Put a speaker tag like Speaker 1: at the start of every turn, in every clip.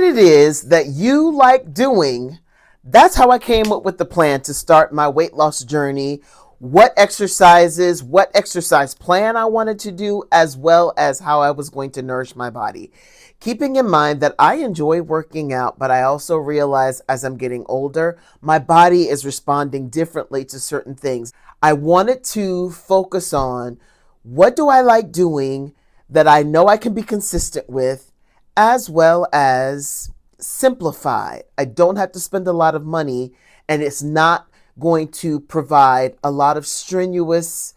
Speaker 1: what it is that you like doing, that's how I came up with the plan to start my weight loss journey. What exercises, what exercise plan I wanted to do, as well as how I was going to nourish my body. Keeping in mind that I enjoy working out, but I also realize as I'm getting older, my body is responding differently to certain things. I wanted to focus on what do I like doing that I know I can be consistent with, as well as simplify. I don't have to spend a lot of money, and it's not going to provide a lot of strenuous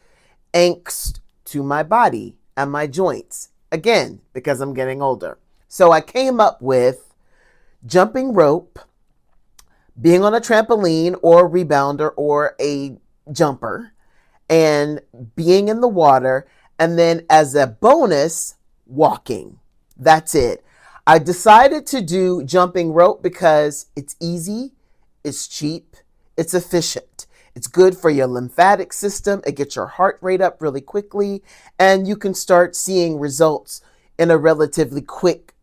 Speaker 1: angst to my body and my joints. Again, because I'm getting older. So I came up with jumping rope, being on a trampoline or a rebounder or a jumper, and being in the water, and then as a bonus, walking. That's it. I decided to do jumping rope because it's easy, it's cheap, it's efficient. It's good for your lymphatic system. It gets your heart rate up really quickly, and you can start seeing results in a relatively quick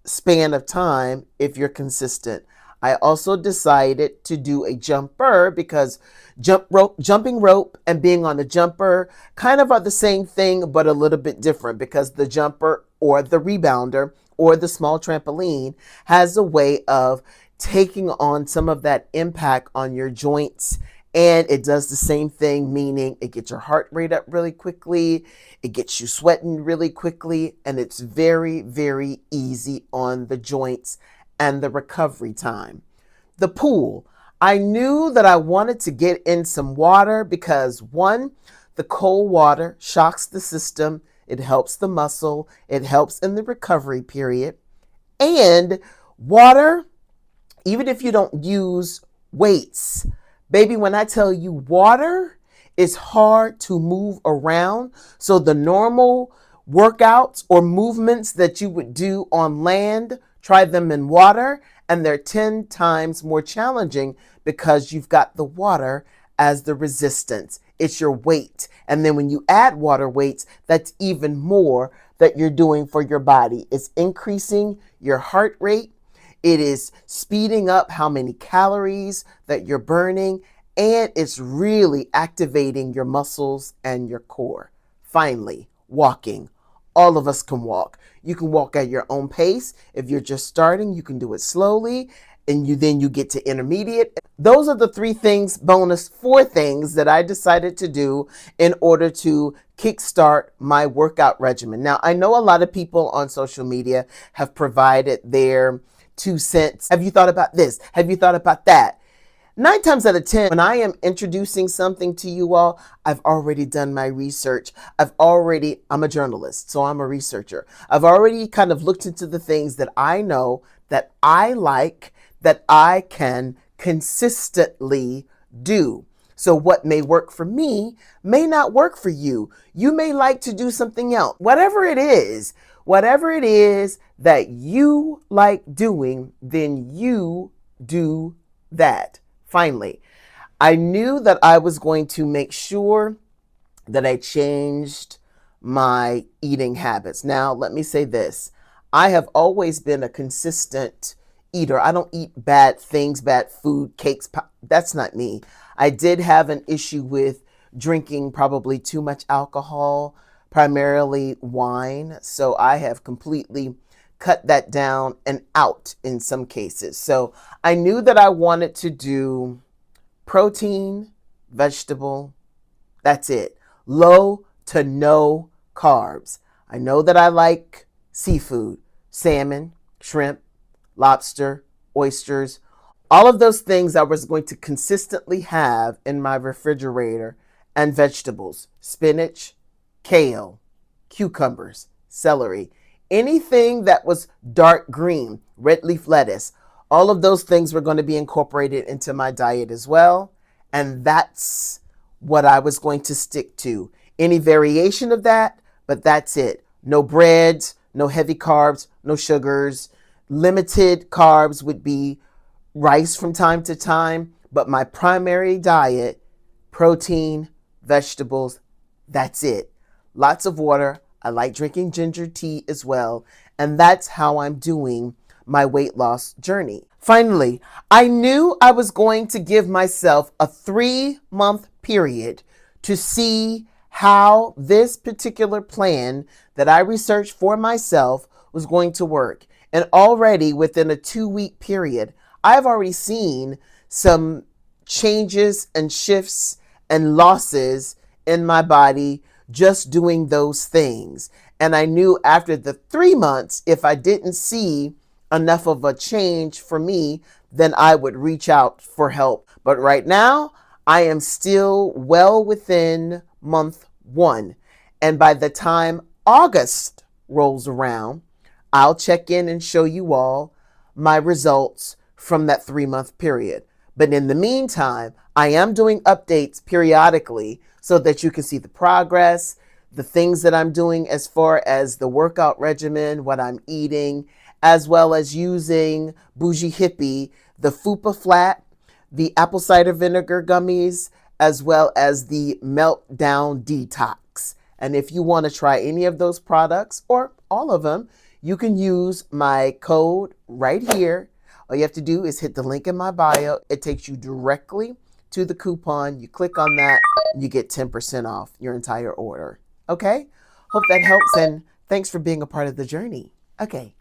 Speaker 1: span of time if you're consistent. I also decided to do a jumper because jumping rope and being on a jumper kind of are the same thing, but a little bit different, because the jumper or the rebounder or the small trampoline has a way of taking on some of that impact on your joints. And it does the same thing, meaning it gets your heart rate up really quickly. It gets you sweating really quickly. And it's very, very easy on the joints and the recovery time. The pool. I knew that I wanted to get in some water because, one, the cold water shocks the system. It helps the muscle. It helps in the recovery period. And water, even if you don't use weights, baby, when I tell you water is hard to move around. So the normal workouts or movements that you would do on land, try them in water, and they're 10 times more challenging because you've got the water as the resistance. It's your weight. And then when you add water weights, that's even more that you're doing for your body. It's increasing your heart rate. It is speeding up how many calories that you're burning, and it's really activating your muscles and your core. Finally, walking. All of us can walk. You can walk at your own pace. If you're just starting, you can do it slowly, and then you get to intermediate. Those are the four things that I decided to do in order to kickstart my workout regimen. Now, I know a lot of people on social media have provided their 2 cents. Have you thought about this? Have you thought about that? 9 times out of 10, when I am introducing something to you all, I've already done my research. I'm a journalist, so I'm a researcher. I've already kind of looked into the things that I know that I like, that I can consistently do. So what may work for me may not work for you. You may like to do something else. Whatever it is that you like doing, then you do that. Finally, I knew that I was going to make sure that I changed my eating habits. Now, let me say this. I have always been a consistent eater. I don't eat bad things, bad food, cakes. That's not me. I did have an issue with drinking probably too much alcohol, primarily wine. So I have completely cut that down and out in some cases. So I knew that I wanted to do protein, vegetable, that's it. Low to no carbs. I know that I like seafood, salmon, shrimp, lobster, oysters, all of those things I was going to consistently have in my refrigerator, and vegetables, spinach, kale, cucumbers, celery, anything that was dark green, red leaf lettuce, all of those things were going to be incorporated into my diet as well. And that's what I was going to stick to. Any variation of that, but that's it. No breads, no heavy carbs, no sugars. Limited carbs would be rice from time to time, but my primary diet, protein, vegetables, that's it. Lots of water. I like drinking ginger tea as well. And that's how I'm doing my weight loss journey. Finally, I knew I was going to give myself a 3-month period to see how this particular plan that I researched for myself was going to work. And already within a 2-week period, I've already seen some changes and shifts and losses in my body just doing those things. And I knew after the 3 months, if I didn't see enough of a change for me, then I would reach out for help. But right now, I am still well within month 1. And by the time August rolls around, I'll check in and show you all my results from that 3-month period. But in the meantime, I am doing updates periodically so that you can see the progress, the things that I'm doing as far as the workout regimen, what I'm eating, as well as using Bougie Hippie, the Fupa Flat, the apple cider vinegar gummies, as well as the Meltdown Detox. And if you want to try any of those products or all of them, you can use my code right here. All you have to do is hit the link in my bio. It takes you directly to the coupon. You click on that and you get 10% off your entire order. Okay? Hope that helps, and thanks for being a part of the journey. Okay.